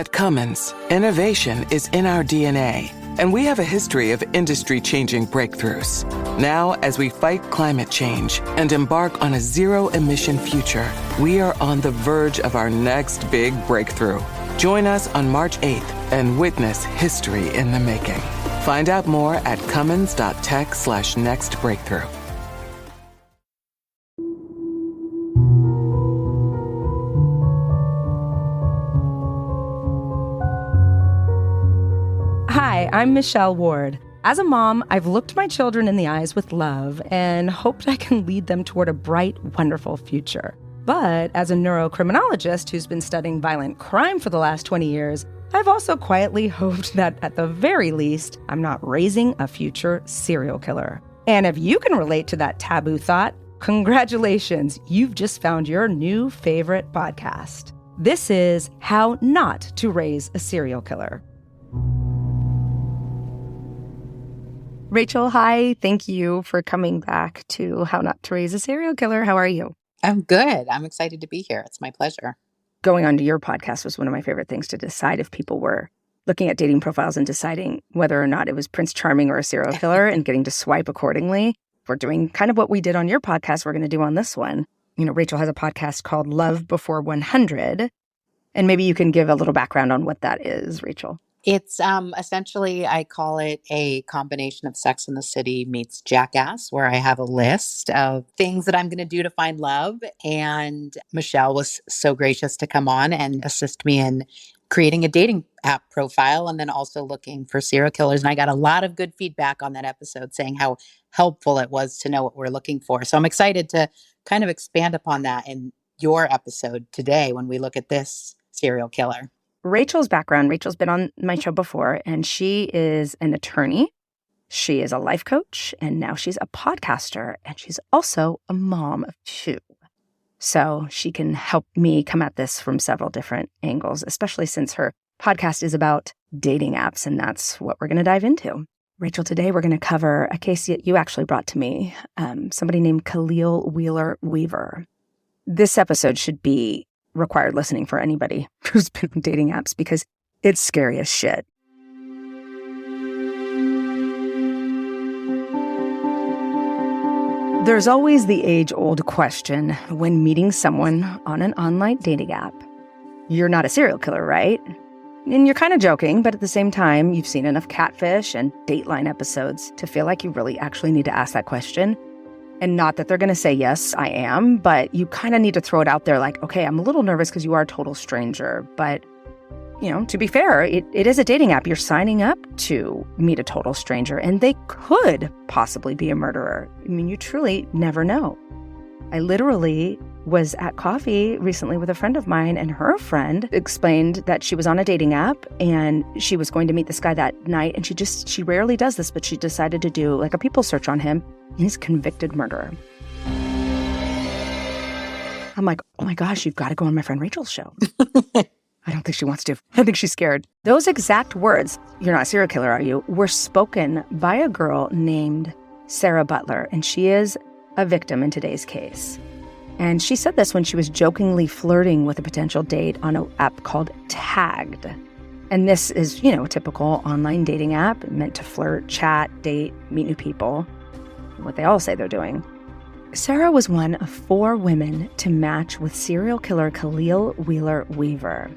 At Cummins, innovation is in our DNA, and we have a history of industry-changing breakthroughs. Now, as we fight climate change and embark on a zero-emission future, we are on the verge of our next big breakthrough. Join us on March 8th and witness history in the making. Find out more at cummins.tech/nextbreakthrough. Hi, I'm Michelle Ward. As a mom, I've looked my children in the eyes with love and hoped I can lead them toward a bright, wonderful future. But as a neurocriminologist who's been studying violent crime for the last 20 years, I've also quietly hoped that at the very least, I'm not raising a future serial killer. And if you can relate to that taboo thought, congratulations, you've just found your new favorite podcast. This is How Not to Raise a Serial Killer. Rachel, hi. Thank you for coming back to How Not to Raise a Serial Killer. How are you? I'm good. I'm excited to be here. It's my pleasure. Going onto your podcast was one of my favorite things to decide if people were looking at dating profiles and deciding whether or not it was Prince Charming or a serial killer and getting to swipe accordingly. We're doing kind of what we did on your podcast, we're going to do on this one. You know, Rachel has a podcast called Love Before 100. And maybe you can give a little background on what that is, Rachel. It's essentially, I call it a combination of Sex and the City meets Jackass, where I have a list of things that I'm going to do to find love. And Michelle was so gracious to come on and assist me in creating a dating app profile and then also looking for serial killers. And I got a lot of good feedback on that episode saying how helpful it was to know what we're looking for. So I'm excited to kind of expand upon that in your episode today when we look at this serial killer. Rachel's background, Rachel's been on my show before, and she is an attorney. She is a life coach, and now she's a podcaster, and she's also a mom of 2. So she can help me come at this from several different angles, especially since her podcast is about dating apps, and that's what we're going to dive into. Rachel, today we're going to cover a case that you actually brought to me, somebody named Khalil Wheeler-Weaver. This episode should be required listening for anybody who's been on dating apps because it's scary as shit. There's always the age-old question when meeting someone on an online dating app. You're not a serial killer, right? And you're kind of joking, but at the same time, you've seen enough Catfish and Dateline episodes to feel like you really actually need to ask that question. And not that they're going to say, yes, I am, but you kind of need to throw it out there like, okay, I'm a little nervous because you are a total stranger. But, you know, to be fair, it is a dating app. You're signing up to meet a total stranger, and they could possibly be a murderer. I mean, you truly never know. I literally was at coffee recently with a friend of mine, and her friend explained that she was on a dating app and she was going to meet this guy that night. And she rarely does this, but she decided to do like a people search on him. He's a convicted murderer. I'm like, oh my gosh, you've got to go on my friend Rachel's show. I don't think she wants to. I think she's scared. Those exact words, "You're not a serial killer, are you?" were spoken by a girl named Sarah Butler, and she is a victim in today's case. And she said this when she was jokingly flirting with a potential date on an app called Tagged. And this is, you know, a typical online dating app meant to flirt, chat, date, meet new people. What they all say they're doing. Sarah was one of 4 women to match with serial killer Khalil Wheeler-Weaver,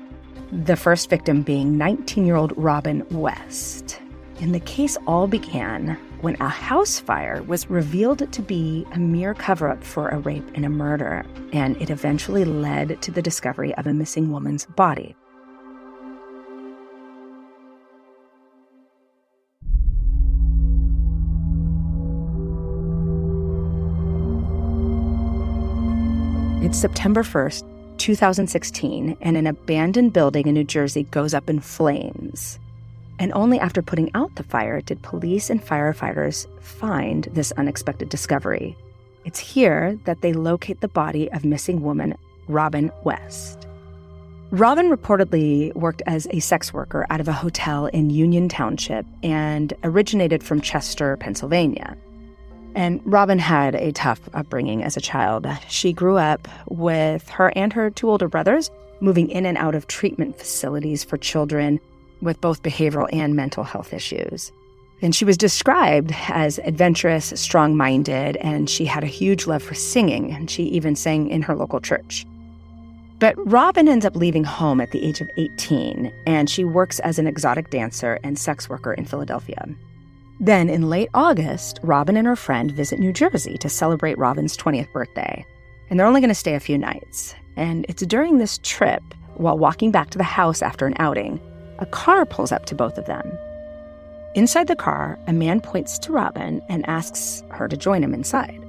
the first victim being 19-year-old Robin West. And the case all began when a house fire was revealed to be a mere cover-up for a rape and a murder, and it eventually led to the discovery of a missing woman's body. It's September 1st, 2016, and an abandoned building in New Jersey goes up in flames. And only after putting out the fire did police and firefighters find this unexpected discovery. It's here that they locate the body of missing woman Robin West. Robin reportedly worked as a sex worker out of a hotel in Union Township and originated from Chester, Pennsylvania. And Robin had a tough upbringing as a child. She grew up with her and her 2 older brothers, moving in and out of treatment facilities for children with both behavioral and mental health issues. And she was described as adventurous, strong-minded, and she had a huge love for singing, and she even sang in her local church. But Robin ends up leaving home at the age of 18, and she works as an exotic dancer and sex worker in Philadelphia. Then, in late August, Robin and her friend visit New Jersey to celebrate Robin's 20th birthday. And they're only going to stay a few nights. And it's during this trip, while walking back to the house after an outing, a car pulls up to both of them. Inside the car, a man points to Robin and asks her to join him inside.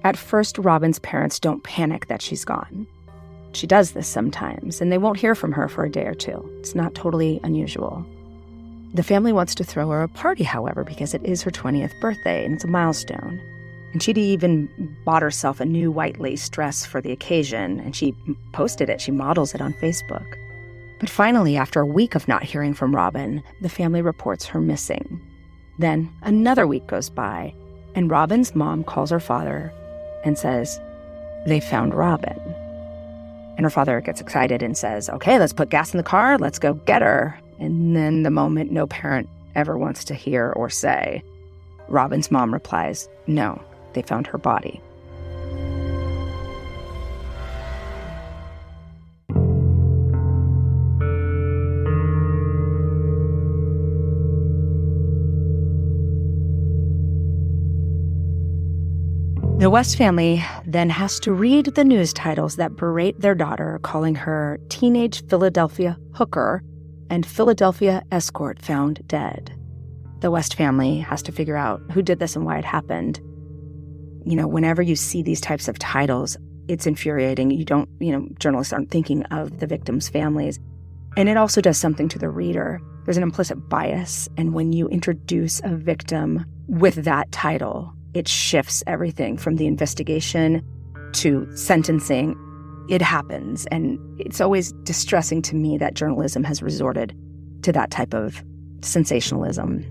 At first, Robin's parents don't panic that she's gone. She does this sometimes, and they won't hear from her for a day or two. It's not totally unusual. The family wants to throw her a party, however, because it is her 20th birthday, and it's a milestone. And she'd even bought herself a new white lace dress for the occasion, and she posted it. She models it on Facebook. But finally, after a week of not hearing from Robin, the family reports her missing. Then another week goes by, and Robin's mom calls her father and says, "They found Robin." And her father gets excited and says, "Okay, let's put gas in the car, let's go get her." And then the moment no parent ever wants to hear or say, Robin's mom replies, "No, they found her body." The West family then has to read the news titles that berate their daughter, calling her teenage Philadelphia hooker and Philadelphia escort found dead. The West family has to figure out who did this and why it happened. You know, whenever you see these types of titles, it's infuriating. Journalists aren't thinking of the victims' families. And it also does something to the reader. There's an implicit bias. And when you introduce a victim with that title, it shifts everything from the investigation to sentencing. It happens. And it's always distressing to me that journalism has resorted to that type of sensationalism.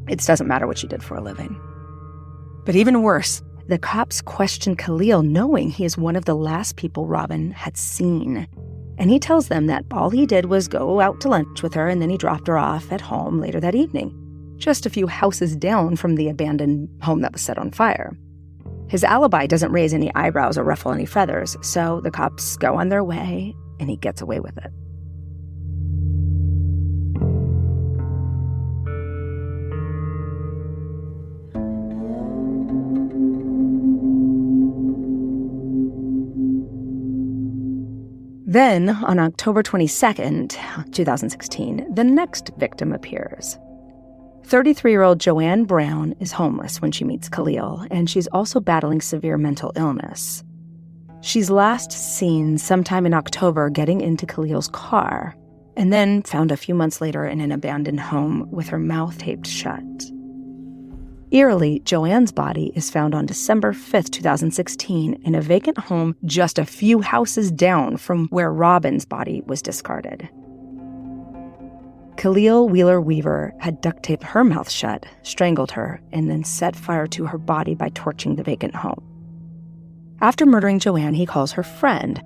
It doesn't matter what you did for a living. But even worse, the cops question Khalil, knowing he is one of the last people Robin had seen. And he tells them that all he did was go out to lunch with her, and then he dropped her off at home later that evening, just a few houses down from the abandoned home that was set on fire. His alibi doesn't raise any eyebrows or ruffle any feathers, so the cops go on their way, and he gets away with it. Then, on October 22nd, 2016, the next victim appears. 33-year-old Joanne Brown is homeless when she meets Khalil, and she's also battling severe mental illness. She's last seen sometime in October getting into Khalil's car, and then found a few months later in an abandoned home with her mouth taped shut. Eerily, Joanne's body is found on December 5th, 2016, in a vacant home just a few houses down from where Robin's body was discarded. Khalil Wheeler-Weaver had duct taped her mouth shut, strangled her, and then set fire to her body by torching the vacant home. After murdering Joanne, he calls her friend,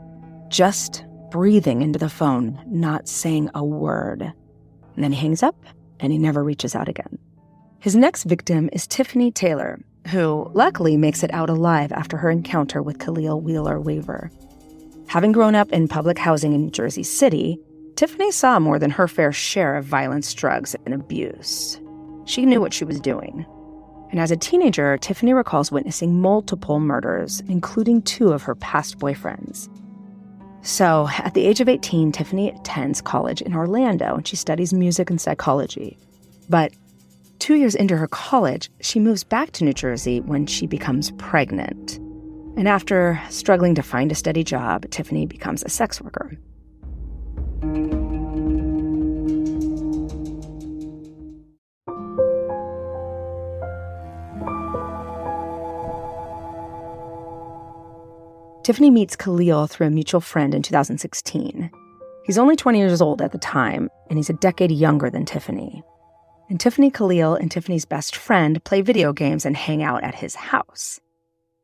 just breathing into the phone, not saying a word. And then he hangs up, and he never reaches out again. His next victim is Tiffany Taylor, who luckily makes it out alive after her encounter with Khalil Wheeler-Weaver. Having grown up in public housing in Jersey City, Tiffany saw more than her fair share of violence, drugs, and abuse. She knew what she was doing. And as a teenager, Tiffany recalls witnessing multiple murders, including 2 of her past boyfriends. So, at the age of 18, Tiffany attends college in Orlando, and she studies music and psychology. But 2 years into her college, she moves back to New Jersey when she becomes pregnant. And after struggling to find a steady job, Tiffany becomes a sex worker. Tiffany meets Khalil through a mutual friend in 2016. He's only 20 years old at the time, and he's a decade younger than Tiffany. And Tiffany, Khalil, and Tiffany's best friend play video games and hang out at his house.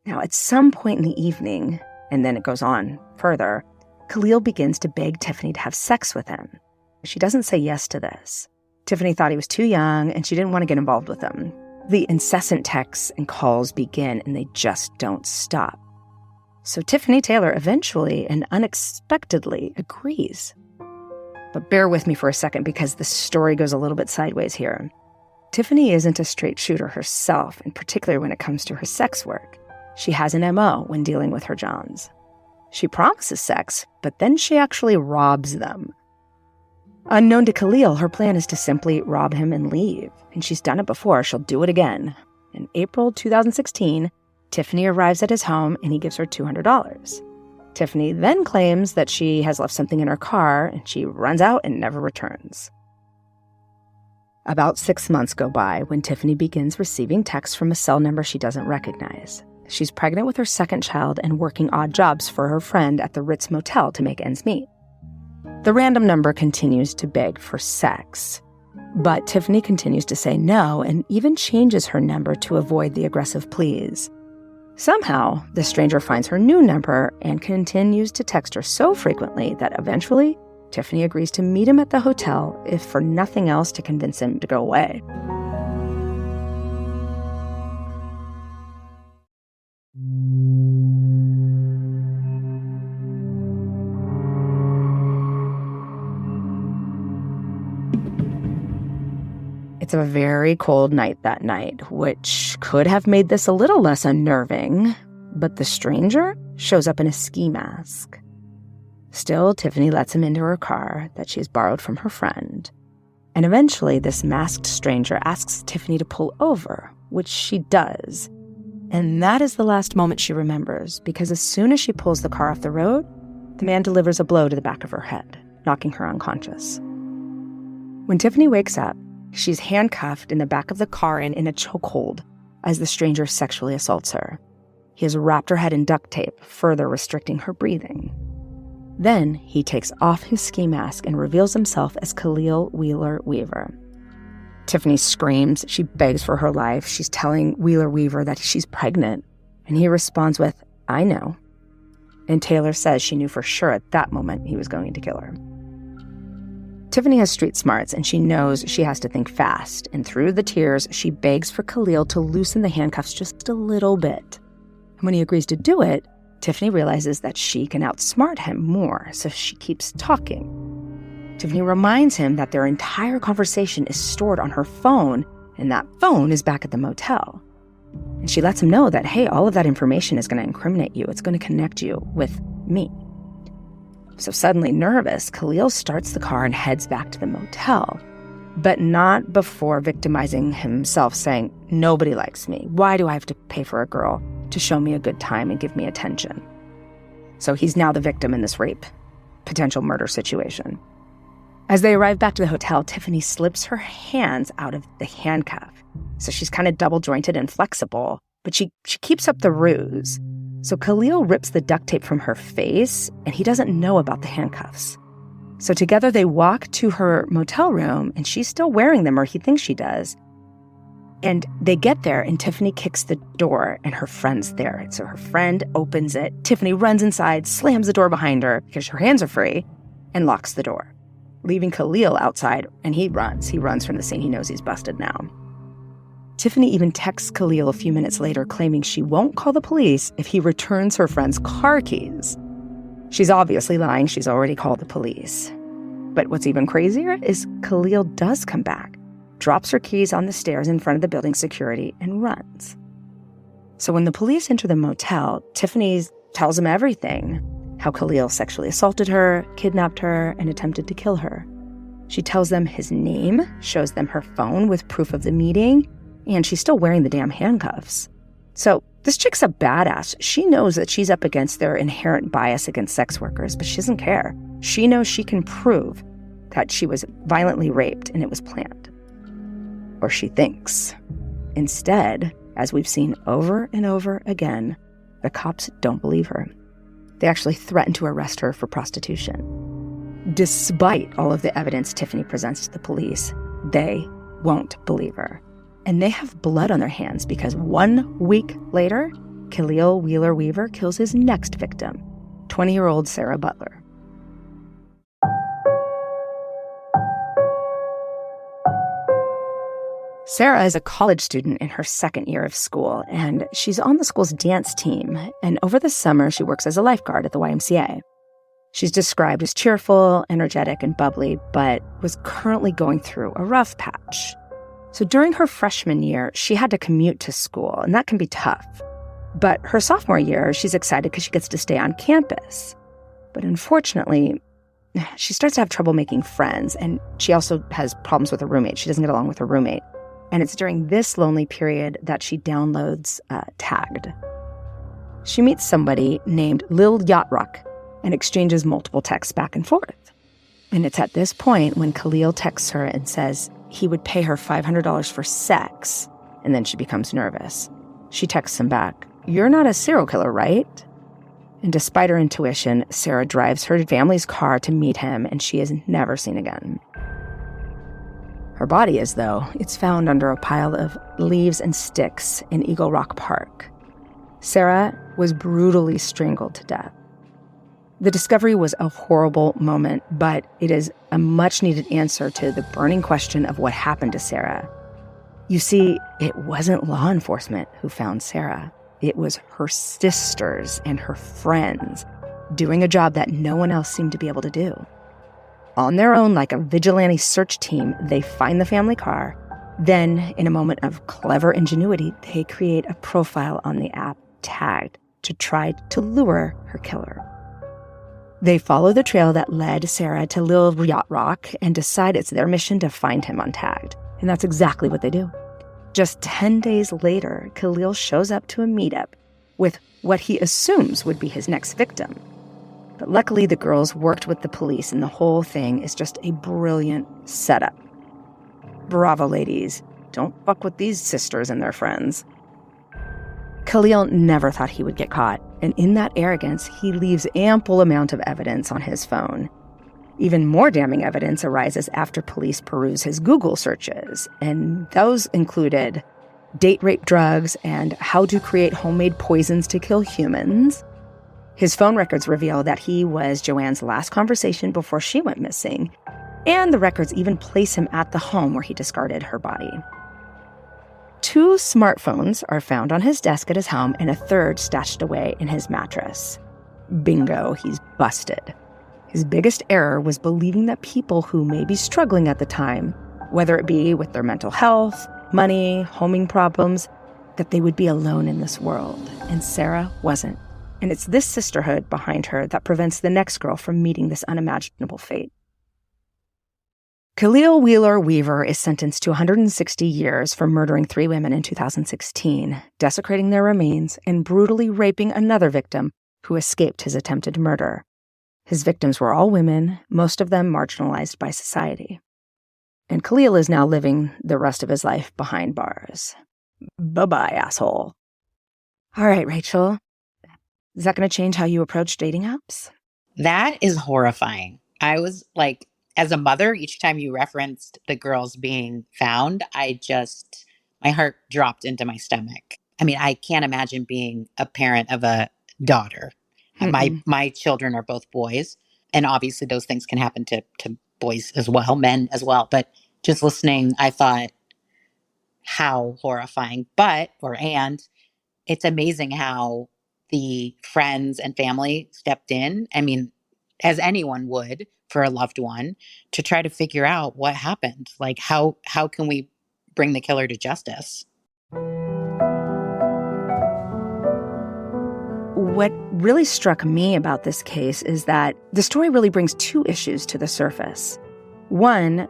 Now, at some point in the evening, and then it goes on further, Khalil begins to beg Tiffany to have sex with him. She doesn't say yes to this. Tiffany thought he was too young, and she didn't want to get involved with him. The incessant texts and calls begin, and they just don't stop. So Tiffany Taylor eventually and unexpectedly agrees. But bear with me for a second because the story goes a little bit sideways here. Tiffany isn't a straight shooter herself, in particular when it comes to her sex work. She has an MO when dealing with her Johns. She promises sex, but then she actually robs them. Unknown to Khalil, her plan is to simply rob him and leave. And she's done it before. She'll do it again. In April 2016, Tiffany arrives at his home and he gives her $200. Tiffany then claims that she has left something in her car and she runs out and never returns. About 6 months go by when Tiffany begins receiving texts from a cell number she doesn't recognize. She's pregnant with her second child and working odd jobs for her friend at the Ritz Motel to make ends meet. The random number continues to beg for sex, but Tiffany continues to say no and even changes her number to avoid the aggressive pleas. Somehow, the stranger finds her new number and continues to text her so frequently that eventually, Tiffany agrees to meet him at the hotel, if for nothing else to convince him to go away. It's a very cold night that night, which could have made this a little less unnerving, but the stranger shows up in a ski mask. Still, Tiffany lets him into her car that she has borrowed from her friend. And eventually, this masked stranger asks Tiffany to pull over, which she does. And that is the last moment she remembers, because as soon as she pulls the car off the road, the man delivers a blow to the back of her head, knocking her unconscious. When Tiffany wakes up, she's handcuffed in the back of the car and in a chokehold as the stranger sexually assaults her. He has wrapped her head in duct tape, further restricting her breathing. Then he takes off his ski mask and reveals himself as Khalil Wheeler-Weaver. Tiffany screams. She begs for her life. She's telling Wheeler-Weaver that she's pregnant. And he responds with, "I know." And Taylor says she knew for sure at that moment he was going to kill her. Tiffany has street smarts, and she knows she has to think fast. And through the tears, she begs for Khalil to loosen the handcuffs just a little bit. And when he agrees to do it, Tiffany realizes that she can outsmart him more, so she keeps talking. Tiffany reminds him that their entire conversation is stored on her phone, and that phone is back at the motel. And she lets him know that, hey, all of that information is going to incriminate you. It's going to connect you with me. So suddenly nervous, Khalil starts the car and heads back to the motel, but not before victimizing himself, saying, "Nobody likes me. Why do I have to pay for a girl to show me a good time and give me attention?" So he's now the victim in this rape, potential murder situation. As they arrive back to the hotel, Tiffany slips her hands out of the handcuff. So she's kind of double-jointed and flexible, but she keeps up the ruse. So Khalil rips the duct tape from her face, and he doesn't know about the handcuffs. So together they walk to her motel room, and she's still wearing them, or he thinks she does. And they get there, and Tiffany kicks the door, and her friend's there. So her friend opens it. Tiffany runs inside, slams the door behind her because her hands are free, and locks the door, leaving Khalil outside, and he runs. He runs from the scene. He knows he's busted now. Tiffany even texts Khalil a few minutes later, claiming she won't call the police if he returns her friend's car keys. She's obviously lying. She's already called the police. But what's even crazier is Khalil does come back, drops her keys on the stairs in front of the building security, and runs. So when the police enter the motel, Tiffany tells them everything, how Khalil sexually assaulted her, kidnapped her, and attempted to kill her. She tells them his name, shows them her phone with proof of the meeting, and she's still wearing the damn handcuffs. So this chick's a badass. She knows that she's up against their inherent bias against sex workers, but she doesn't care. She knows she can prove that she was violently raped and it was planned. Or she thinks. Instead, as we've seen over and over again, the cops don't believe her. They actually threaten to arrest her for prostitution. Despite all of the evidence Tiffany presents to the police, they won't believe her. And they have blood on their hands because 1 week later, Khalil Wheeler-Weaver kills his next victim, 20-year-old Sarah Butler. Sarah is a college student in her second year of school, and she's on the school's dance team. And over the summer, she works as a lifeguard at the YMCA. She's described as cheerful, energetic, and bubbly, but was currently going through a rough patch. So during her freshman year, she had to commute to school, and that can be tough. But her sophomore year, she's excited because she gets to stay on campus. But unfortunately, she starts to have trouble making friends, and she also has problems with her roommate. She doesn't get along with her roommate. And it's during this lonely period that she downloads Tagged. She meets somebody named Lil Yacht-Rock and exchanges multiple texts back and forth. And it's at this point when Khalil texts her and says he would pay her $500 for sex, and then she becomes nervous. She texts him back, "You're not a serial killer, right?" And despite her intuition, Sarah drives her family's car to meet him, and she is never seen again. Her body is, though. It's found under a pile of leaves and sticks in Eagle Rock Park. Sarah was brutally strangled to death. The discovery was a horrible moment, but it is a much-needed answer to the burning question of what happened to Sarah. You see, it wasn't law enforcement who found Sarah. It was her sisters and her friends doing a job that no one else seemed to be able to do. On their own, like a vigilante search team, they find the family car. Then, in a moment of clever ingenuity, they create a profile on the app Tagged to try to lure her killer. They follow the trail that led Sarah to Lil Yacht-Rock and decide it's their mission to find him on Tagged. And that's exactly what they do. Just 10 days later, Khalil shows up to a meetup with what he assumes would be his next victim. But luckily, the girls worked with the police, and the whole thing is just a brilliant setup. Bravo, ladies. Don't fuck with these sisters and their friends. Khalil never thought he would get caught, and in that arrogance, he leaves ample amount of evidence on his phone. Even more damning evidence arises after police peruse his Google searches, and those included date rape drugs and how to create homemade poisons to kill humans. His phone records reveal that he was Joanne's last conversation before she went missing, and the records even place him at the home where he discarded her body. 2 smartphones are found on his desk at his home, and a third stashed away in his mattress. Bingo, he's busted. His biggest error was believing that people who may be struggling at the time, whether it be with their mental health, money, homing problems, that they would be alone in this world, and Sarah wasn't. And it's this sisterhood behind her that prevents the next girl from meeting this unimaginable fate. Khalil Wheeler-Weaver is sentenced to 160 years for murdering 3 women in 2016, desecrating their remains, and brutally raping another victim who escaped his attempted murder. His victims were all women, most of them marginalized by society. And Khalil is now living the rest of his life behind bars. Bye-bye, asshole. All right, Rachel. Is that going to change how you approach dating apps? That is horrifying. I was like, as a mother, each time you referenced the girls being found, my heart dropped into my stomach. I mean, I can't imagine being a parent of a daughter. My children are both boys, and obviously those things can happen to boys as well, men as well. But just listening, I thought, how horrifying. And it's amazing how the friends and family stepped in. I mean, as anyone would for a loved one, to try to figure out what happened. Like, how can we bring the killer to justice? What really struck me about this case is that the story really brings 2 issues to the surface. One,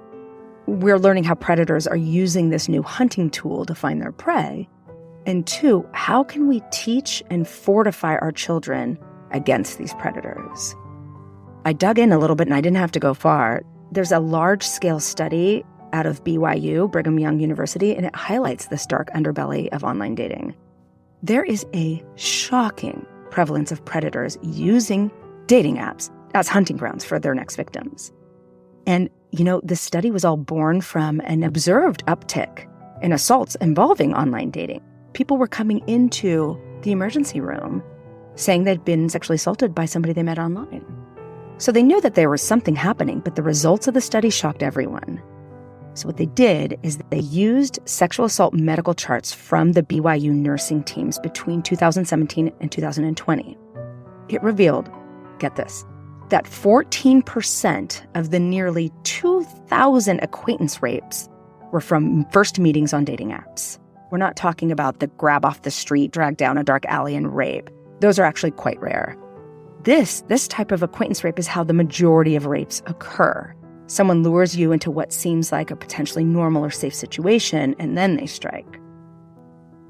we're learning how predators are using this new hunting tool to find their prey. And 2, how can we teach and fortify our children against these predators? I dug in a little bit, and I didn't have to go far. There's a large-scale study out of BYU, Brigham Young University, and it highlights this dark underbelly of online dating. There is a shocking prevalence of predators using dating apps as hunting grounds for their next victims. And, the study was all born from an observed uptick in assaults involving online dating. People were coming into the emergency room saying they'd been sexually assaulted by somebody they met online. So they knew that there was something happening, but the results of the study shocked everyone. So what they did is they used sexual assault medical charts from the BYU nursing teams between 2017 and 2020. It revealed, get this, that 14% of the nearly 2,000 acquaintance rapes were from first meetings on dating apps. We're not talking about the grab off the street, drag down a dark alley, and rape. Those are actually quite rare. This type of acquaintance rape is how the majority of rapes occur. Someone lures you into what seems like a potentially normal or safe situation, and then they strike.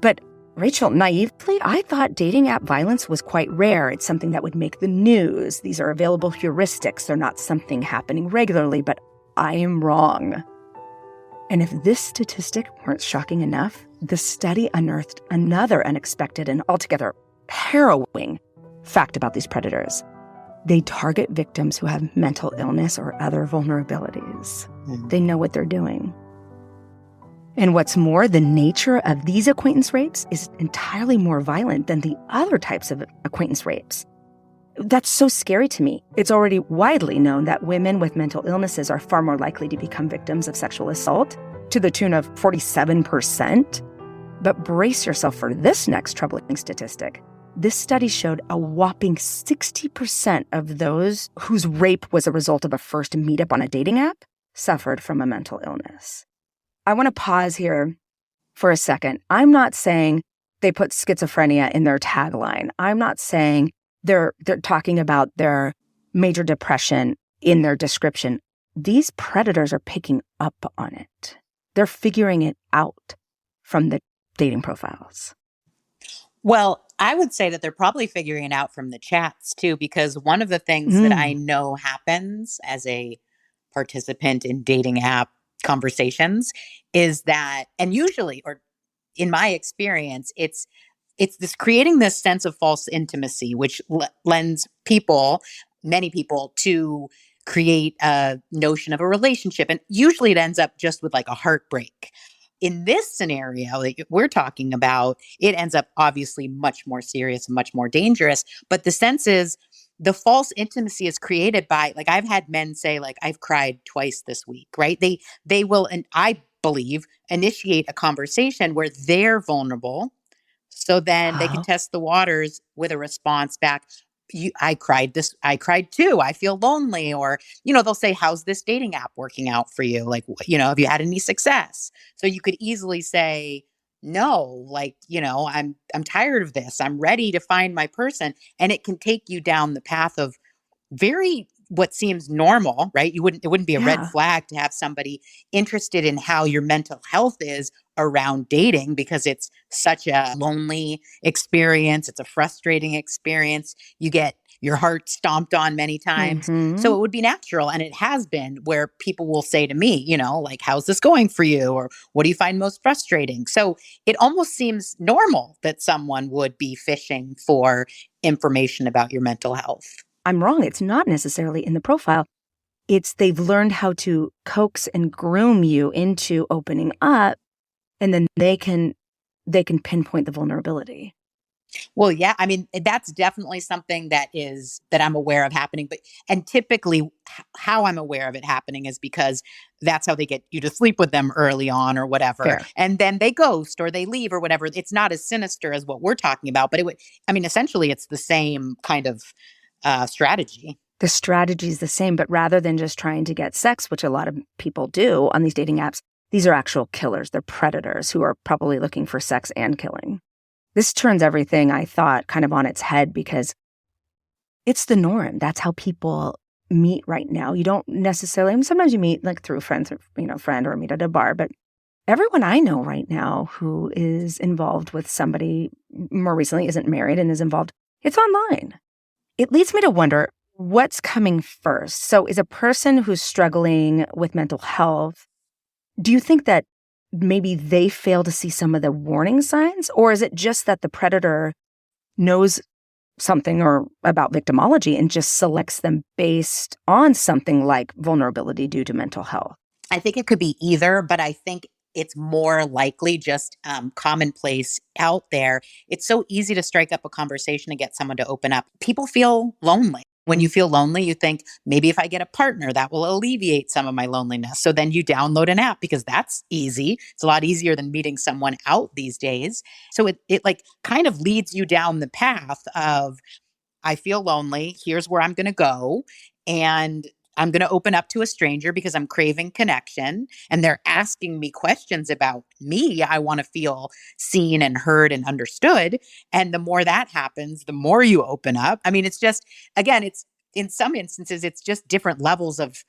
But Rachel, naively, I thought dating app violence was quite rare. It's something that would make the news. These are available heuristics. They're not something happening regularly, but I am wrong. And if this statistic weren't shocking enough, the study unearthed another unexpected and altogether harrowing fact about these predators. They target victims who have mental illness or other vulnerabilities. They know what they're doing. And what's more, the nature of these acquaintance rapes is entirely more violent than the other types of acquaintance rapes. That's so scary to me. It's already widely known that women with mental illnesses are far more likely to become victims of sexual assault, to the tune of 47%. But brace yourself for this next troubling statistic. This study showed a whopping 60% of those whose rape was a result of a first meetup on a dating app suffered from a mental illness. I want to pause here for a second. I'm not saying they put schizophrenia in their tagline. I'm not saying they're talking about their major depression in their description. These predators are picking up on it. They're figuring it out from the dating profiles. Well, I would say that they're probably figuring it out from the chats too, because one of the things that I know happens as a participant in dating app conversations is that, and usually, or in my experience, it's this creating this sense of false intimacy, which lends many people to create a notion of a relationship. And usually it ends up just with like a heartbreak. In this scenario that we're talking about, it ends up obviously much more serious and much more dangerous. But the sense is the false intimacy is created by, like, I've had men say, like, I've cried twice this week, right? They will, and I believe, initiate a conversation where they're vulnerable. So then they can test the waters with a response back. I cried too. I feel lonely. Or, they'll say, how's this dating app working out for you? Like, have you had any success? So you could easily say, no, like, I'm tired of this. I'm ready to find my person. And it can take you down the path of what seems normal, right? It wouldn't be a red flag to have somebody interested in how your mental health is around dating, because it's such a lonely experience. It's a frustrating experience. You get your heart stomped on many times. So it would be natural. And it has been, where people will say to me, like, how's this going for you? Or what do you find most frustrating? So it almost seems normal that someone would be fishing for information about your mental health. I'm wrong. It's not necessarily in the profile. It's they've learned how to coax and groom you into opening up, and then they can pinpoint the vulnerability. Well, yeah, I mean, that's definitely something that I'm aware of happening. And typically how I'm aware of it happening is because that's how they get you to sleep with them early on or whatever. Fair. And then they ghost or they leave or whatever. It's not as sinister as what we're talking about, but essentially it's the same kind of strategy. The strategy is the same, but rather than just trying to get sex, which a lot of people do on these dating apps, these are actual killers. They're predators who are probably looking for sex and killing. This turns everything, I thought, kind of on its head, because it's the norm. That's how people meet right now. You don't necessarily, I mean, sometimes you meet like through friends, or, friend, or meet at a bar, but everyone I know right now who is involved with somebody more recently, isn't married and is involved, it's online. It leads me to wonder, what's coming first? So is a person who's struggling with mental health, do you think that maybe they fail to see some of the warning signs? Or is it just that the predator knows something or about victimology and just selects them based on something like vulnerability due to mental health? I think it could be either, but I think it's more likely just commonplace out there. It's so easy to strike up a conversation and get someone to open up. People feel lonely. When you feel lonely, you think maybe if I get a partner, that will alleviate some of my loneliness. So then you download an app because that's easy. It's a lot easier than meeting someone out these days. So it like kind of leads you down the path of I feel lonely. Here's where I'm going to go. And I'm going to open up to a stranger because I'm craving connection. And they're asking me questions about me. I want to feel seen and heard and understood. And the more that happens, the more you open up. I mean, it's just, again, it's in some instances, it's just different levels of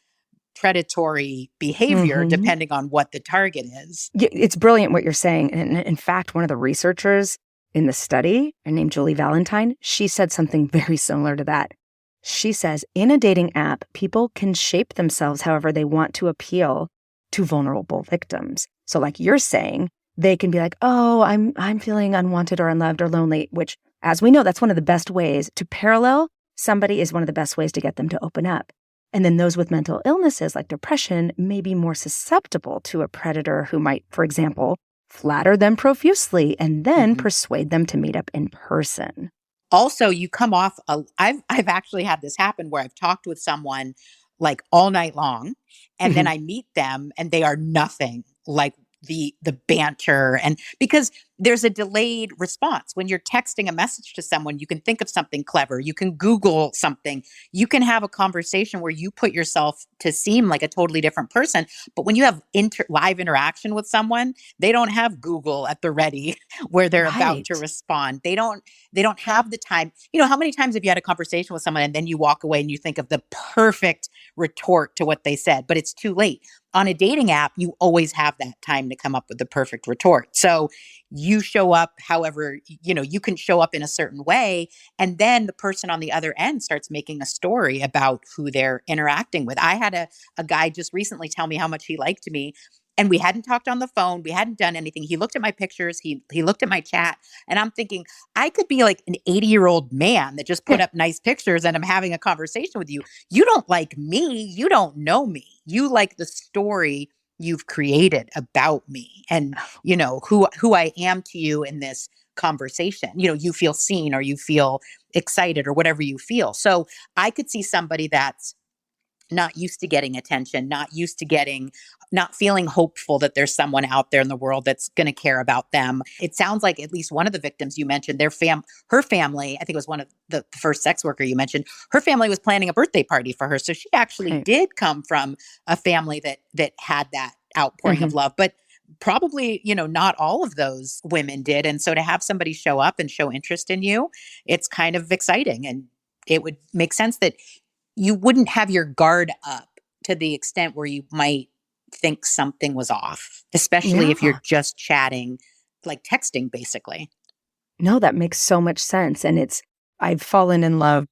predatory behavior Mm-hmm. depending on what the target is. It's brilliant what you're saying. And in fact, one of the researchers in the study, her named Julie Valentine, she said something very similar to that. She says, in a dating app, people can shape themselves however they want to appeal to vulnerable victims. So like you're saying, they can be like, oh, I'm feeling unwanted or unloved or lonely, which, as we know, that's one of the best ways to parallel somebody is one of the best ways to get them to open up. And then those with mental illnesses like depression may be more susceptible to a predator who might, for example, flatter them profusely and then persuade them to meet up in person. Also, you come off, I've actually had this happen where I've talked with someone like all night long, and then I meet them and they are nothing like the banter. And because there's a delayed response when you're texting a message to someone, you can think of something clever, you can Google something, you can have a conversation where you put yourself to seem like a totally different person. But when you have live interaction with someone, they don't have Google at the ready where they're about to Right. respond. They don't have the time. You know, how many times have you had a conversation with someone and then you walk away and you think of the perfect retort to what they said, but it's too late. On a dating app, you always have that time to come up with the perfect retort. So you show up however, you know, you can show up in a certain way. And then the person on the other end starts making a story about who they're interacting with. I had a guy just recently tell me how much he liked me. And we hadn't talked on the phone. We hadn't done anything. He looked at my pictures. He looked at my chat. And I'm thinking, I could be like an 80-year-old man that just put up nice pictures and I'm having a conversation with you. You don't like me. You don't know me. You like the story you've created about me and, you know, who I am to you in this conversation. You know, you feel seen or you feel excited or whatever you feel. So I could see somebody that's not used to getting attention, not feeling hopeful that there's someone out there in the world that's going to care about them. It sounds like at least one of the victims you mentioned, her family, I think it was one of the first sex worker you mentioned, her family was planning a birthday party for her. So she actually Right. did come from a family that had that outpouring of love. But probably, you know, not all of those women did. And so to have somebody show up and show interest in you, it's kind of exciting. And it would make sense that you wouldn't have your guard up to the extent where you might think something was off, especially if you're Yeah. just chatting, like texting, basically. No, that makes so much sense. And I've fallen in love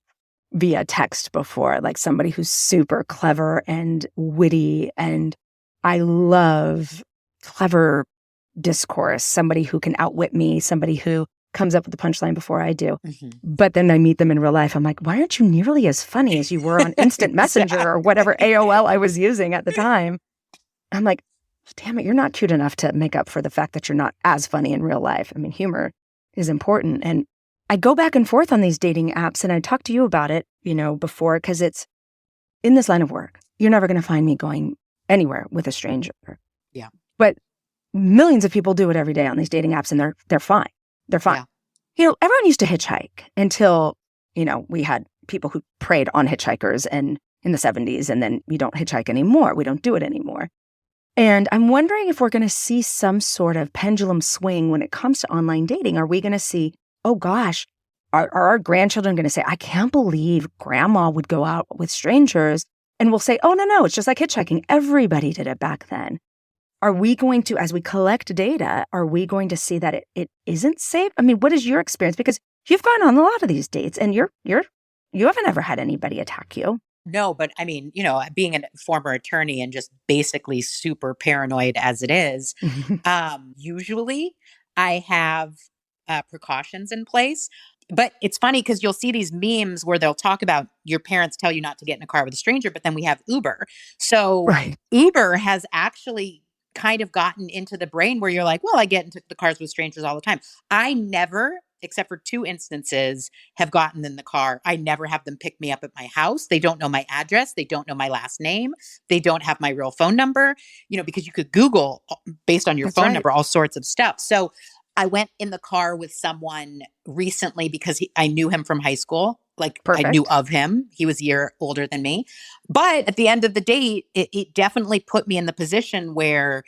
via text before, like somebody who's super clever and witty. And I love clever discourse, somebody who can outwit me, somebody who comes up with the punchline before I do. But then I meet them in real life. I'm like, why aren't you nearly as funny as you were on Instant Messenger or whatever AOL I was using at the time? I'm like, damn it, you're not cute enough to make up for the fact that you're not as funny in real life. I mean, humor is important. And I go back and forth on these dating apps, and I talked to you about it, you know, before, because it's in this line of work. You're never going to find me going anywhere with a stranger. Yeah. But millions of people do it every day on these dating apps, and they're fine. They're fine. Yeah. You know, everyone used to hitchhike until, you know, we had people who preyed on hitchhikers and in the 70s, and then we don't hitchhike anymore. We don't do it anymore. And I'm wondering if we're going to see some sort of pendulum swing when it comes to online dating. Are we going to see, oh gosh, are our grandchildren going to say, I can't believe grandma would go out with strangers? And we'll say, oh, no, it's just like hitchhiking. Everybody did it back then. Are we going to, as we collect data, are we going to see that it isn't safe? I mean, what is your experience? Because you've gone on a lot of these dates and you haven't ever had anybody attack you. No, but I mean, you know, being a former attorney and just basically super paranoid as it is, usually I have precautions in place. But it's funny because you'll see these memes where they'll talk about your parents tell you not to get in a car with a stranger, but then we have Uber. So Right. Uber has actually kind of gotten into the brain where you're like, well, I get into the cars with strangers all the time. I never except for 2 instances, have gotten in the car. I never have them pick me up at my house. They don't know my address. They don't know my last name. They don't have my real phone number, because you could Google based on your That's phone right. number, all sorts of stuff. So I went in the car with someone recently because I knew him from high school. Like I knew Perfect. of him. He was a year older than me. But at the end of the day, it definitely put me in the position where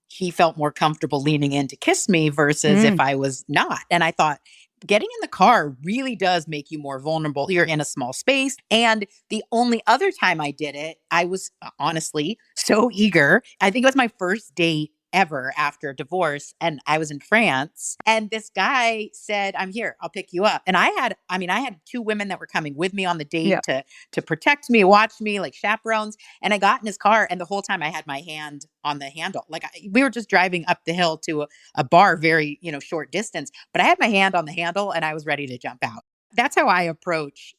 he felt more comfortable leaning in to kiss me versus if I was not. And I thought, getting in the car really does make you more vulnerable. You're in a small space. And the only other time I did it, I was honestly so eager. I think it was my first date ever after divorce. And I was in France. And this guy said, I'm here, I'll pick you up. And I had 2 women that were coming with me on the date Yeah. to protect me, watch me, like chaperones. And I got in his car, and the whole time I had my hand on the handle. Like we were just driving up the hill to a bar, very, short distance, but I had my hand on the handle and I was ready to jump out. That's how I approach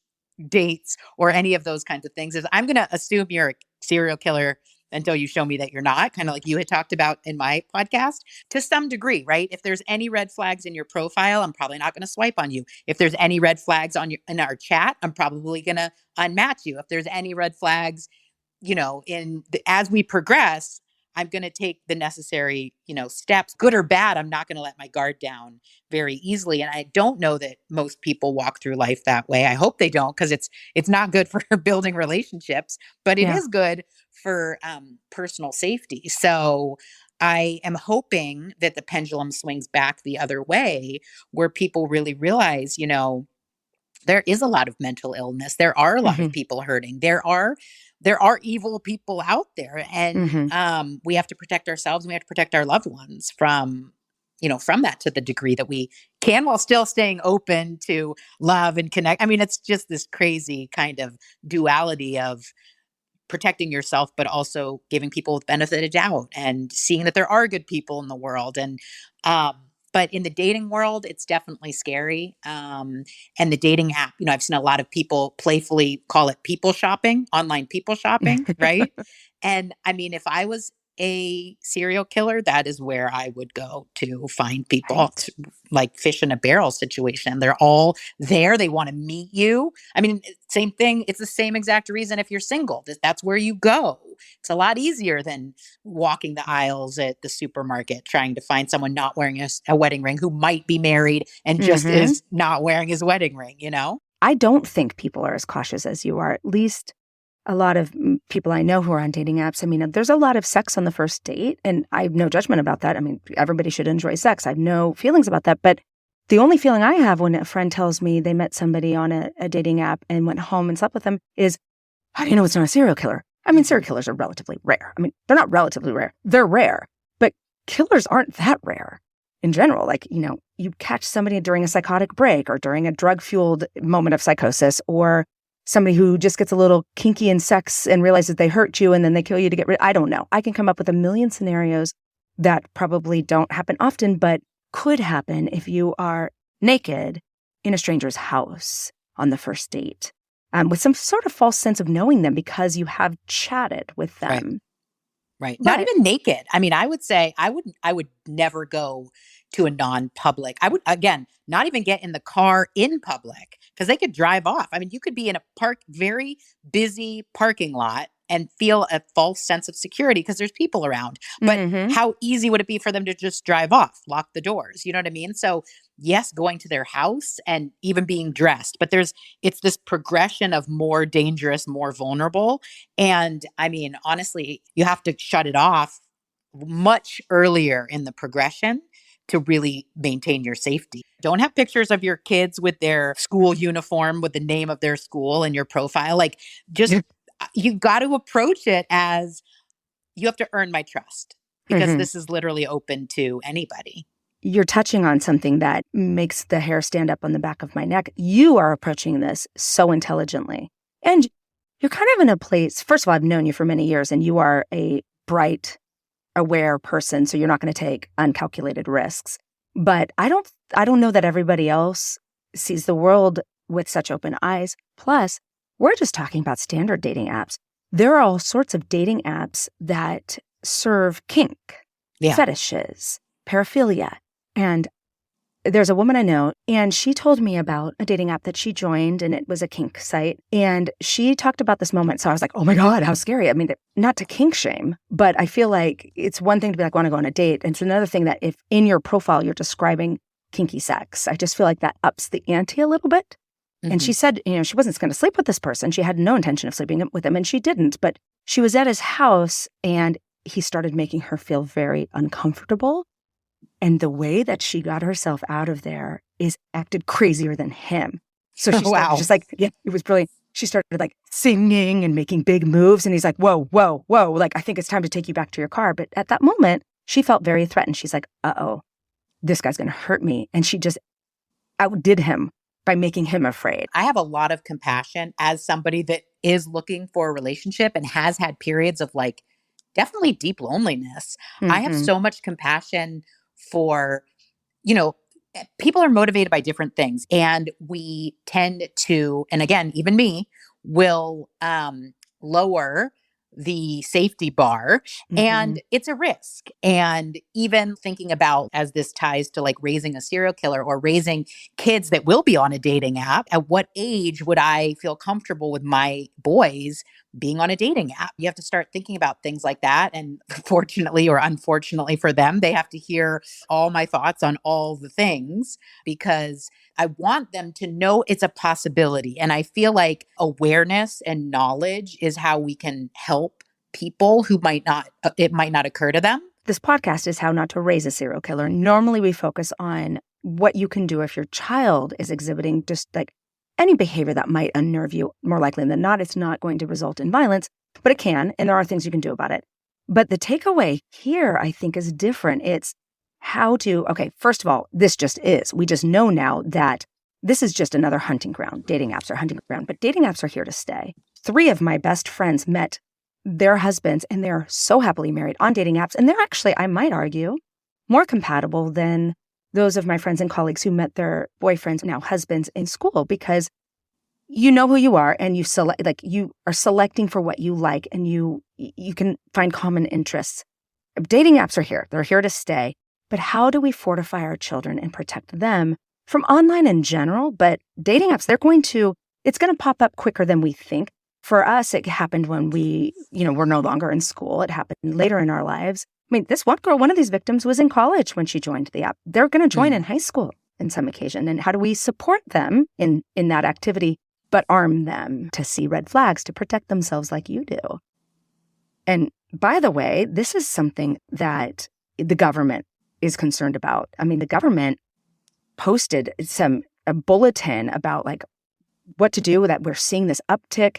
dates or any of those kinds of things. Is I'm going to assume you're a serial killer until you show me that you're not, kind of like you had talked about in my podcast, to some degree, right? If there's any red flags in your profile, I'm probably not going to swipe on you. If there's any red flags in our chat, I'm probably going to unmatch you. If there's any red flags, as we progress, I'm going to take the necessary, steps, good or bad. I'm not going to let my guard down very easily. And I don't know that most people walk through life that way. I hope they don't, because it's not good for building relationships, but it Yeah. is good for personal safety. So I am hoping that the pendulum swings back the other way, where people really realize, there is a lot of mental illness. There are a lot of Mhm. people hurting. There are evil people out there, and Mhm. we have to protect ourselves. And we have to protect our loved ones from that to the degree that we can, while still staying open to love and connect. I mean, it's just this crazy kind of duality of protecting yourself, but also giving people the benefit of doubt and seeing that there are good people in the world. And, but in the dating world, it's definitely scary. And the dating app, I've seen a lot of people playfully call it people shopping, online people shopping, right? And I mean, if I was a serial killer, that is where I would go to find people, Right. like fish in a barrel situation. They're all there. They want to meet you. I mean, same thing. It's the same exact reason if you're single. That's where you go. It's a lot easier than walking the aisles at the supermarket trying to find someone not wearing a wedding ring who might be married and just Mhm. is not wearing his wedding ring. I don't think people are as cautious as you are. At least a lot of people I know who are on dating apps. I mean, there's a lot of sex on the first date, and I have no judgment about that. I mean, everybody should enjoy sex. I have no feelings about that. But the only feeling I have when a friend tells me they met somebody on a dating app and went home and slept with them is, how do you know it's not a serial killer? I mean, serial killers are relatively rare. I mean, they're not relatively rare. They're rare. But killers aren't that rare in general. Like, you catch somebody during a psychotic break or during a drug-fueled moment of psychosis, or somebody who just gets a little kinky in sex and realizes they hurt you and then they kill you to get rid. I don't know. I can come up with a million scenarios that probably don't happen often, but could happen if you are naked in a stranger's house on the first date, with some sort of false sense of knowing them because you have chatted with Right. them. Right. Not But even naked. I mean, I would say I would never go to a non-public. I would, again, not even get in the car in public because they could drive off. I mean, you could be in a very busy parking lot and feel a false sense of security because there's people around. But mhm. how easy would it be for them to just drive off, lock the doors? You know what I mean? So, yes, going to their house and even being dressed, but it's this progression of more dangerous, more vulnerable. And I mean, honestly, you have to shut it off much earlier in the progression to really maintain your safety. Don't have pictures of your kids with their school uniform with the name of their school in your profile. Like, just you got to approach it as, you have to earn my trust, because Mhm. this is literally open to anybody. You're touching on something that makes the hair stand up on the back of my neck. You are approaching this so intelligently. And you're kind of in a place, first of all, I've known you for many years and you are a bright, aware person, so you're not going to take uncalculated risks. But I don't know that everybody else sees the world with such open eyes. Plus, we're just talking about standard dating apps. There are all sorts of dating apps that serve kink, Yeah. fetishes, paraphilia. And there's a woman I know, and she told me about a dating app that she joined, and it was a kink site. And she talked about this moment. So I was like, oh my God, how scary. I mean, not to kink shame, but I feel like it's one thing to be like, want to go on a date. And it's another thing that if in your profile you're describing kinky sex, I just feel like that ups the ante a little bit. Mm-hmm. And she said, she wasn't going to sleep with this person. She had no intention of sleeping with him, and she didn't. But she was at his house, and he started making her feel very uncomfortable. And the way that she got herself out of there is acted crazier than him. So she started just like, it was brilliant. She started like singing and making big moves. And he's like, whoa, whoa, whoa. Like, I think it's time to take you back to your car. But at that moment, she felt very threatened. She's like, uh-oh, this guy's going to hurt me. And she just outdid him by making him afraid. I have a lot of compassion as somebody that is looking for a relationship and has had periods of like definitely deep loneliness. Mm-hmm. I have so much compassion for, people are motivated by different things. And we tend to, and again, even me, will lower the safety bar. Mm-hmm. And it's a risk. And even thinking about, as this ties to like raising a serial killer or raising kids that will be on a dating app, at what age would I feel comfortable with my boys being on a dating app? You have to start thinking about things like that. And fortunately or unfortunately for them, they have to hear all my thoughts on all the things, because I want them to know it's a possibility. And I feel like awareness and knowledge is how we can help people who it might not occur to them. This podcast is How Not to Raise a Serial Killer. Normally we focus on what you can do if your child is exhibiting just like any behavior that might unnerve you. More likely than not, it's not going to result in violence, but it can, and there are things you can do about it. But the takeaway here, I think, is different. It's how to, first of all, this just is. We just know now that this is just another hunting ground. Dating apps are hunting ground, but dating apps are here to stay. 3 of my best friends met their husbands, and they're so happily married on dating apps. And they're actually, I might argue, more compatible than those of my friends and colleagues who met their boyfriends, now husbands, in school, because you know who you are, and you are selecting for what you like, and you can find common interests. Dating apps are here. They're here to stay. But how do we fortify our children and protect them from online in general? But dating apps, it's going to pop up quicker than we think. For us, it happened when we're no longer in school. It happened later in our lives. I mean, this one girl, one of these victims, was in college when she joined the app. They're going to join in high school in some occasion. And how do we support them in that activity, but arm them to see red flags, to protect themselves like you do? And by the way, this is something that the government is concerned about. I mean, the government posted a bulletin about like what to do, that we're seeing this uptick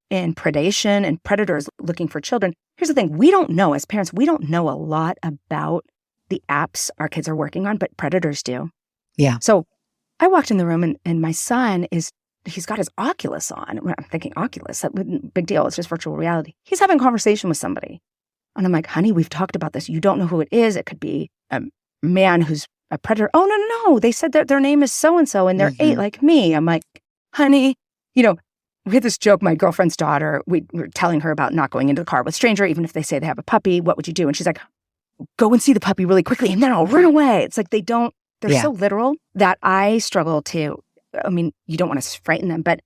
in predation and predators looking for children. Here's the thing. We don't know, as parents, we don't know a lot about the apps our kids are working on, but predators do. Yeah. So I walked in the room and my son he's got his Oculus on. I'm thinking, Oculus, big deal. It's just virtual reality. He's having a conversation with somebody. And I'm like, honey, we've talked about this. You don't know who it is. It could be a man who's a predator. Oh, no. They said that their name is so-and-so and they're 8 like me. I'm like, honey, we had this joke, my girlfriend's daughter, we were telling her about not going into the car with a stranger, even if they say they have a puppy, what would you do? And she's like, go and see the puppy really quickly and then I'll run away. It's like they're so literal that I struggle to, you don't want to frighten them, but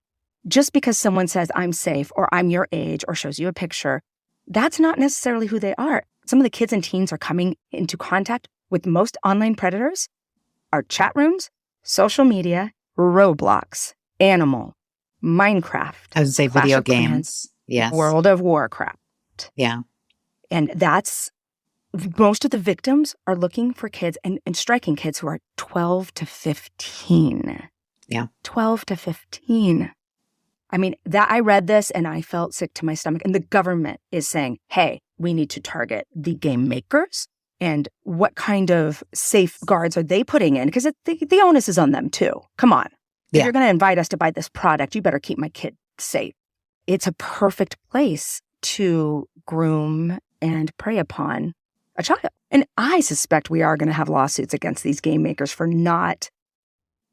just because someone says I'm safe or I'm your age or shows you a picture, that's not necessarily who they are. Some of the kids and teens are coming into contact with most online predators are chat rooms, social media, Roblox, Animal, Minecraft. I would say video games. Yes. World of Warcraft. Yeah. And that's, most of the victims are looking for kids and striking kids who are 12 to 15. Yeah. 12 to 15. I mean, I read this and I felt sick to my stomach. And the government is saying, hey, we need to target the game makers. And what kind of safeguards are they putting in? Because the onus is on them too. Come on. If you're going to invite us to buy this product, you better keep my kid safe. It's a perfect place to groom and prey upon a child. And I suspect we are going to have lawsuits against these game makers for not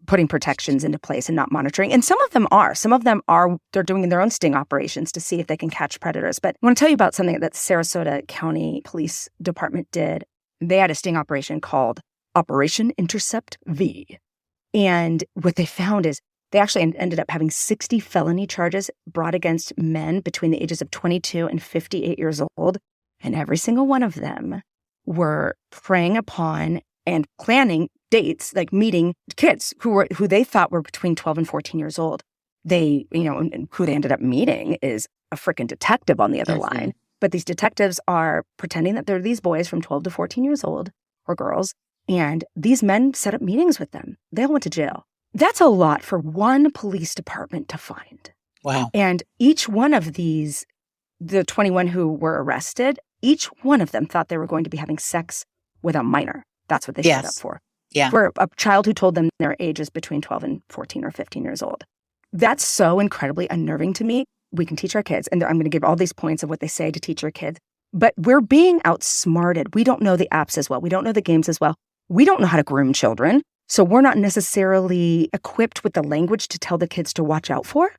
putting protections into place and not monitoring. And some of them are. They're doing their own sting operations to see if they can catch predators. But I want to tell you about something that the Sarasota County Police Department did. They had a sting operation called Operation Intercept V. And what they found is they actually ended up having 60 felony charges brought against men between the ages of 22 and 58 years old. And every single one of them were preying upon and planning dates, like meeting kids who they thought were between 12 and 14 years old. They, and who they ended up meeting is a freaking detective on the other line. But these detectives are pretending that they're these boys from 12 to 14 years old, or girls, and these men set up meetings with them. They all went to jail. That's a lot for one police department to find. Wow. And each one of these, the 21 who were arrested, each one of them thought they were going to be having sex with a minor. That's what they showed up for. Yeah. For a child who told them their age is between 12 and 14 or 15 years old. That's so incredibly unnerving to me. We can teach our kids, and I'm going to give all these points of what they say to teach our kids, but we're being outsmarted. We don't know the apps as well. We don't know the games as well. We don't know how to groom children. So we're not necessarily equipped with the language to tell the kids to watch out for,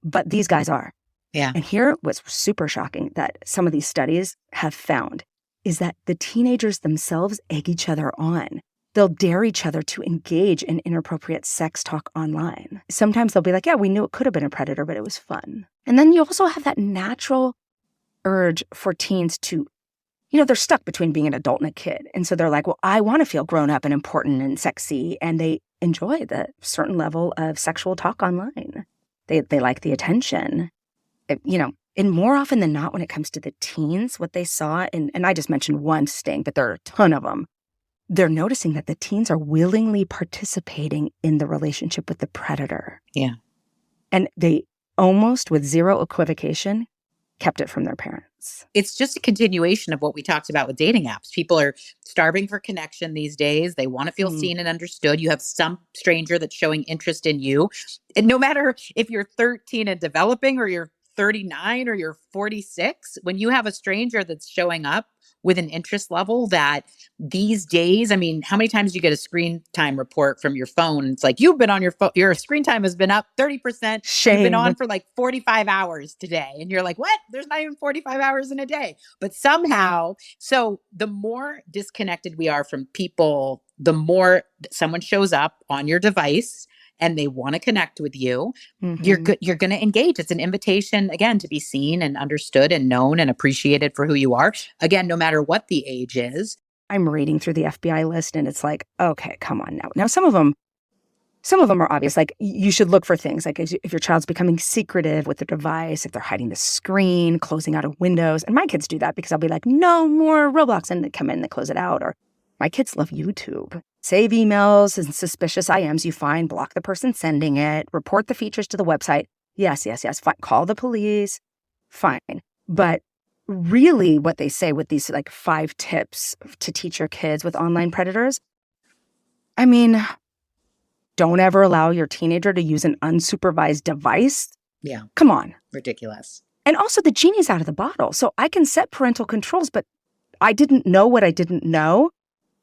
but these guys are. Yeah. And here what's super shocking that some of these studies have found is that the teenagers themselves egg each other on. They'll dare each other to engage in inappropriate sex talk online. Sometimes they'll be like, yeah, we knew it could have been a predator, but it was fun. And then you also have that natural urge for teens to, they're stuck between being an adult and a kid. And so they're like, well, I want to feel grown up and important and sexy. And they enjoy the certain level of sexual talk online. They like the attention. And more often than not, when it comes to the teens, what they saw, and I just mentioned one sting, but there are a ton of them, they're noticing that the teens are willingly participating in the relationship with the predator. Yeah. And they almost, with zero equivocation, kept it from their parents. It's just a continuation of what we talked about with dating apps. People are starving for connection these days. They want to feel seen and understood. You have some stranger that's showing interest in you. And no matter if you're 13 and developing or you're 39 or you're 46, when you have a stranger that's showing up with an interest level that these days, I mean, how many times do you get a screen time report from your phone? It's like, you've been on your phone, your screen time has been up 30%. Shame. You've been on for like 45 hours today. And you're like, what? There's not even 45 hours in a day. But somehow, so the more disconnected we are from people, the more someone shows up on your device and they want to connect with you, you're going to engage. It's an invitation, again, to be seen and understood and known and appreciated for who you are. Again, no matter what the age is. I'm reading through the FBI list and it's like, okay, come on now. Now, some of them are obvious. Like, you should look for things like if your child's becoming secretive with the device, if they're hiding the screen, closing out of windows. And my kids do that because I'll be like, no more Roblox. And they come in and they close it out. Or my kids love YouTube. Save emails and suspicious IMs you find, block the person sending it, report the features to the website. Yes. Fine. Call the police. Fine. But really what they say with these like 5 tips to teach your kids with online predators, I mean, don't ever allow your teenager to use an unsupervised device. Yeah. Come on. Ridiculous. And also the genie's out of the bottle. So I can set parental controls, but I didn't know what I didn't know.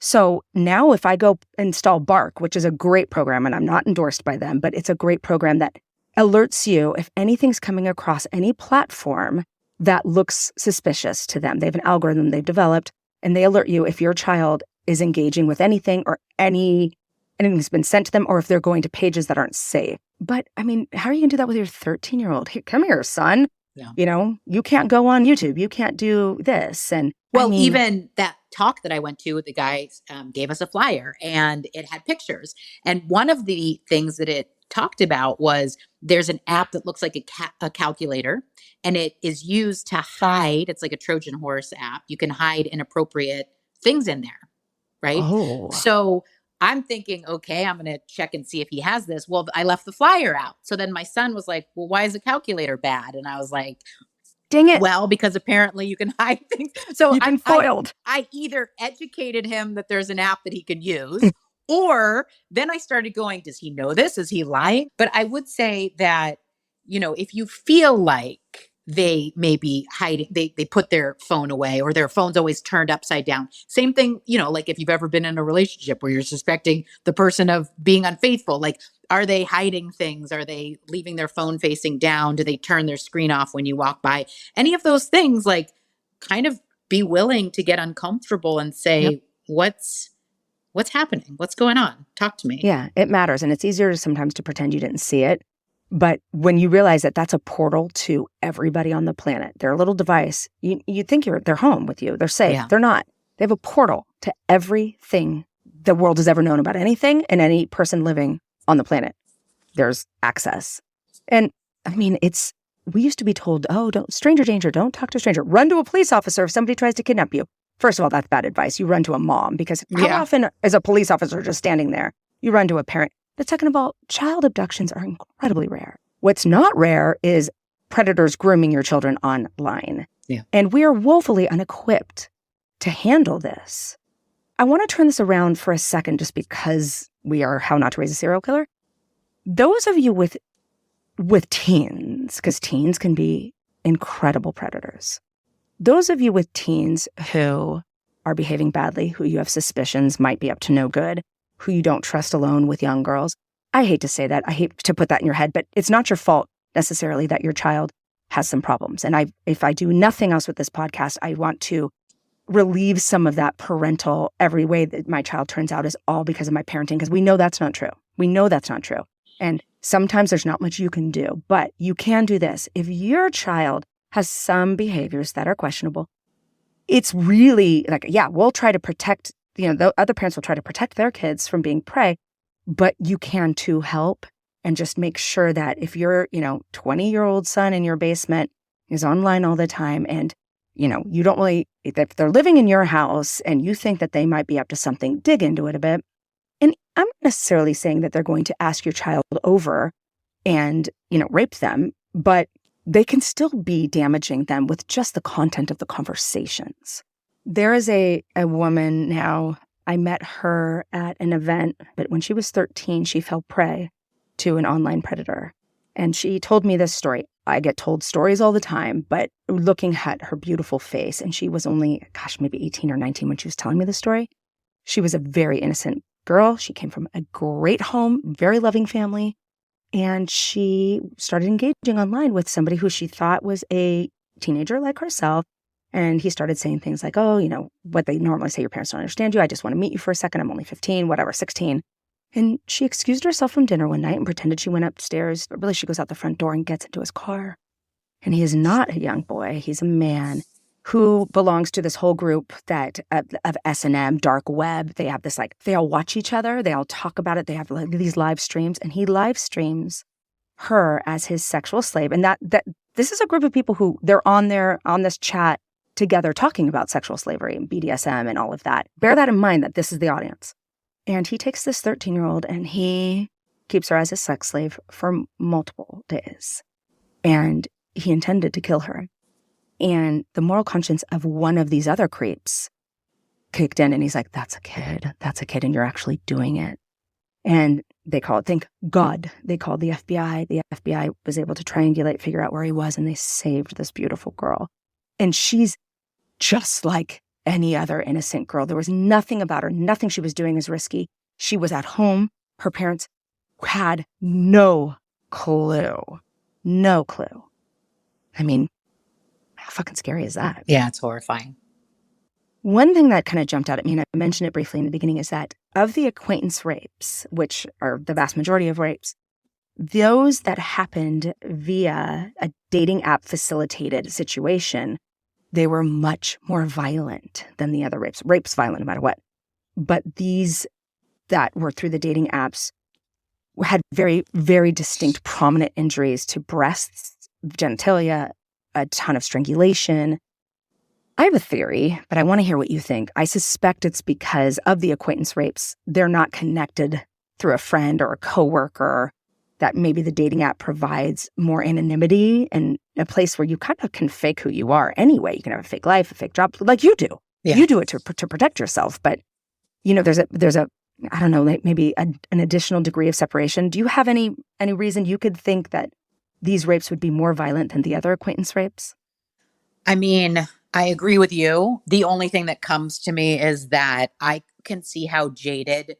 So now if I go install Bark, which is a great program, and I'm not endorsed by them, but it's a great program that alerts you if anything's coming across any platform that looks suspicious to them. They have an algorithm they've developed, and they alert you if your child is engaging with anything or anything's been sent to them, or if they're going to pages that aren't safe. But I mean, how are you going to do that with your 13-year-old? Come here, son. Yeah. You can't go on YouTube. You can't do this. And even that talk that I went to, the guy gave us a flyer and it had pictures. And one of the things that it talked about was there's an app that looks like a calculator, and it is used to hide. It's like a Trojan horse app. You can hide inappropriate things in there, right? Oh. So I'm thinking, okay, I'm going to check and see if he has this. Well, I left the flyer out. So then my son was like, well, why is a calculator bad? And I was like, dang it. Well, because apparently you can hide things. So You've been foiled. I either educated him that there's an app that he can use, or then I started going, does he know this? Is he lying? But I would say that, if you feel like they may be hiding, they put their phone away, or their phone's always turned upside down. Same thing, like if you've ever been in a relationship where you're suspecting the person of being unfaithful, like, are they hiding things? Are they leaving their phone facing down? Do they turn their screen off when you walk by? Any of those things, like, kind of be willing to get uncomfortable and say, yep. What's happening? What's going on? Talk to me. Yeah, it matters. And it's easier sometimes to pretend you didn't see it. But when you realize that that's a portal to everybody on the planet, their little device, you think they're home with you. They're safe. Yeah. They're not. They have a portal to everything the world has ever known about anything and any person living on the planet. There's access. And I mean, we used to be told, oh, stranger danger, don't talk to a stranger. Run to a police officer if somebody tries to kidnap you. First of all, that's bad advice. You run to a mom, because how often is a police officer just standing there? You run to a parent. But second of all, child abductions are incredibly rare. What's not rare is predators grooming your children online. Yeah. And we are woefully unequipped to handle this. I want to turn this around for a second, just because we are How Not to Raise a Serial Killer. Those of you with teens, because teens can be incredible predators. Those of you with teens who are behaving badly, who you have suspicions might be up to no good, who you don't trust alone with young girls. I hate to say that. I hate to put that in your head, but it's not your fault necessarily that your child has some problems. And if I do nothing else with this podcast, I want to relieve some of that parental, every way that my child turns out is all because of my parenting, because we know that's not true. We know that's not true. And sometimes there's not much you can do, but you can do this. If your child has some behaviors that are questionable, it's really like, yeah, we'll try to protect, the other parents will try to protect their kids from being prey, but you can too help and just make sure that if your, 20-year-old son in your basement is online all the time and, you don't really, if they're living in your house and you think that they might be up to something, dig into it a bit. And I'm not necessarily saying that they're going to ask your child over and, rape them, but they can still be damaging them with just the content of the conversations. There is a woman now, I met her at an event, but when she was 13, she fell prey to an online predator. And she told me this story. I get told stories all the time, but looking at her beautiful face, and she was only, maybe 18 or 19 when she was telling me the story. She was a very innocent girl. She came from a great home, very loving family. And she started engaging online with somebody who she thought was a teenager like herself. And he started saying things like, oh, what they normally say, your parents don't understand you. I just want to meet you for a second. I'm only 15, whatever, 16. And she excused herself from dinner one night and pretended she went upstairs. But really, she goes out the front door and gets into his car. And he is not a young boy. He's a man who belongs to this whole group that of S&M, dark web. They have this, they all watch each other. They all talk about it. They have these live streams. And he live streams her as his sexual slave. And that this is a group of people who they're on this chat together talking about sexual slavery and BDSM and all of that. Bear that in mind, that this is the audience. And he takes this 13-year-old and he keeps her as a sex slave for multiple days. And he intended to kill her. And the moral conscience of one of these other creeps kicked in, and he's like, that's a kid, and you're actually doing it. And they called, thank God, they called the FBI. The FBI was able to triangulate, figure out where he was, and they saved this beautiful girl. And she's just like any other innocent girl. There was nothing about her, nothing she was doing is risky. She was at home. Her parents had no clue. No clue. I mean, how fucking scary is that? Yeah, it's horrifying. One thing that kind of jumped out at me, and I mentioned it briefly in the beginning, is that of the acquaintance rapes, which are the vast majority of rapes, those that happened via a dating app facilitated situation, they were much more violent than the other rapes. Rape's violent no matter what. But these that were through the dating apps had very, very distinct, prominent injuries to breasts, genitalia, a ton of strangulation. I have a theory, but I want to hear what you think. I suspect it's because of the acquaintance rapes, they're not connected through a friend or a coworker, that maybe the dating app provides more anonymity and a place where you kind of can fake who you are anyway. You can have a fake life, a fake job, like you do. Yeah. You do it to protect yourself. But, there's a I don't know, like maybe an additional degree of separation. Do you have any reason you could think that these rapes would be more violent than the other acquaintance rapes? I mean, I agree with you. The only thing that comes to me is that I can see how jaded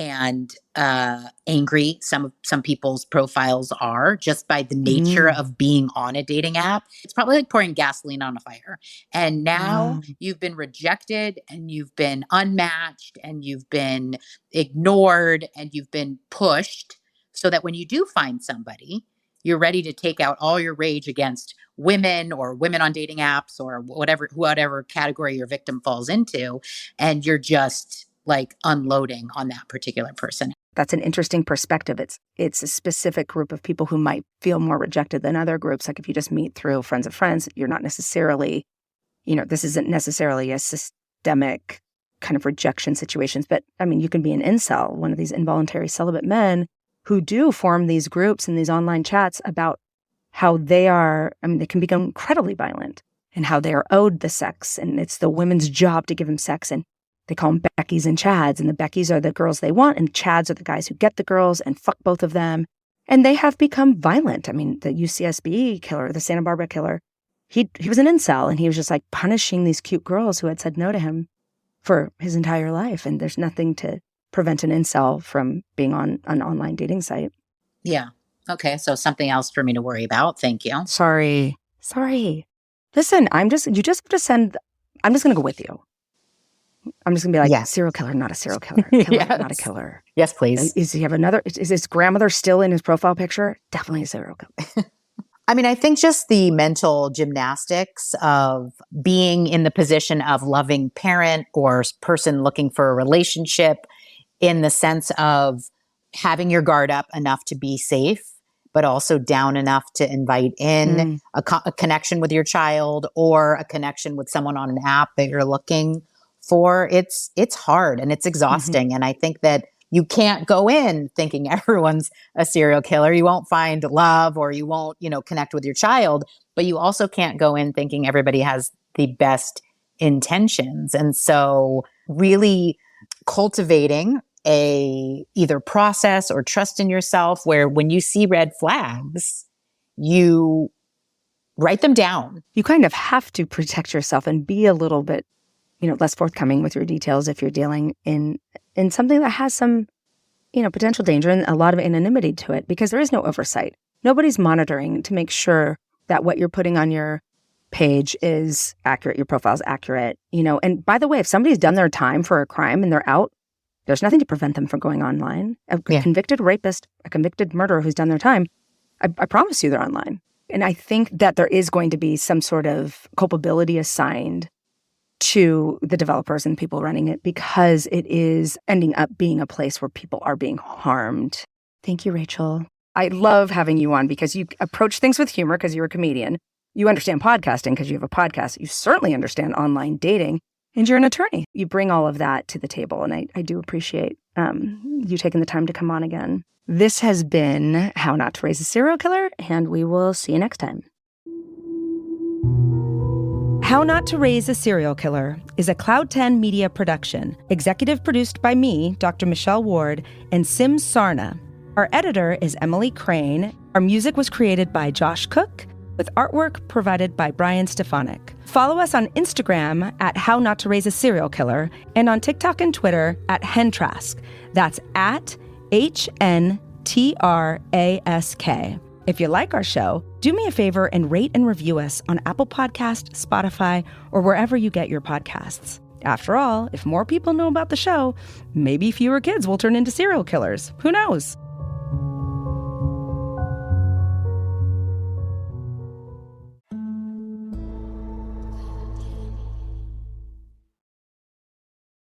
and angry. Some people's profiles are, just by the nature of being on a dating app. It's probably like pouring gasoline on a fire. And now you've been rejected and you've been unmatched and you've been ignored and you've been pushed, so that when you do find somebody, you're ready to take out all your rage against women or women on dating apps or whatever category your victim falls into. And you're just like unloading on that particular person. That's an interesting perspective. It's a specific group of people who might feel more rejected than other groups. Like if you just meet through friends of friends, you're not necessarily, this isn't necessarily a systemic kind of rejection situations. But I mean, you can be an incel, one of these involuntary celibate men who do form these groups and these online chats about how they can become incredibly violent and how they are owed the sex. And it's the women's job to give them sex. And they call them Beckys and Chads, and the Beckys are the girls they want, and Chads are the guys who get the girls and fuck both of them. And they have become violent. I mean, the UCSB killer, the Santa Barbara killer, he was an incel, and he was just like punishing these cute girls who had said no to him for his entire life. And there's nothing to prevent an incel from being on an online dating site. Yeah. Okay. So something else for me to worry about. Thank you. Sorry. Listen, I'm just going to go with you. I'm just going to be like, yes. Serial killer, not a serial killer. Killer, yes. Not a killer. Yes, please. Is his grandmother still in his profile picture? Definitely a serial killer. I mean, I think just the mental gymnastics of being in the position of loving parent or person looking for a relationship, in the sense of having your guard up enough to be safe, but also down enough to invite in a connection with your child or a connection with someone on an app that you're looking for. It's hard and it's exhausting. And I think that you can't go in thinking everyone's a serial killer. You won't find love, or you won't, connect with your child, but you also can't go in thinking everybody has the best intentions. And so really cultivating a either process or trust in yourself where when you see red flags, you write them down. You kind of have to protect yourself and be a little bit, less forthcoming with your details if you're dealing in something that has some, potential danger and a lot of anonymity to it, because there is no oversight. Nobody's monitoring to make sure that what you're putting on your page is accurate, your profile's accurate, And by the way, if somebody's done their time for a crime and they're out, there's nothing to prevent them from going online. A convicted rapist, a convicted murderer who's done their time, I promise you they're online. And I think that there is going to be some sort of culpability assigned to the developers and people running it, because it is ending up being a place where people are being harmed. Thank you, Rachel. I love having you on because you approach things with humor because you're a comedian. You understand podcasting because you have a podcast. You certainly understand online dating. And you're an attorney. You bring all of that to the table, and I do appreciate you taking the time to come on again. This has been How Not to Raise a Serial Killer, and we will see you next time. How Not to Raise a Serial Killer is a Cloud 10 media production, executive produced by me, Dr. Michelle Ward, and Sim Sarna. Our editor is Emily Crane. Our music was created by Josh Cook, with artwork provided by Brian Stefanik. Follow us on Instagram at How Not to Raise a Serial Killer, and on TikTok and Twitter at HNTRASK. That's at HNTRASK. If you like our show, do me a favor and rate and review us on Apple Podcasts, Spotify, or wherever you get your podcasts. After all, if more people know about the show, maybe fewer kids will turn into serial killers. Who knows?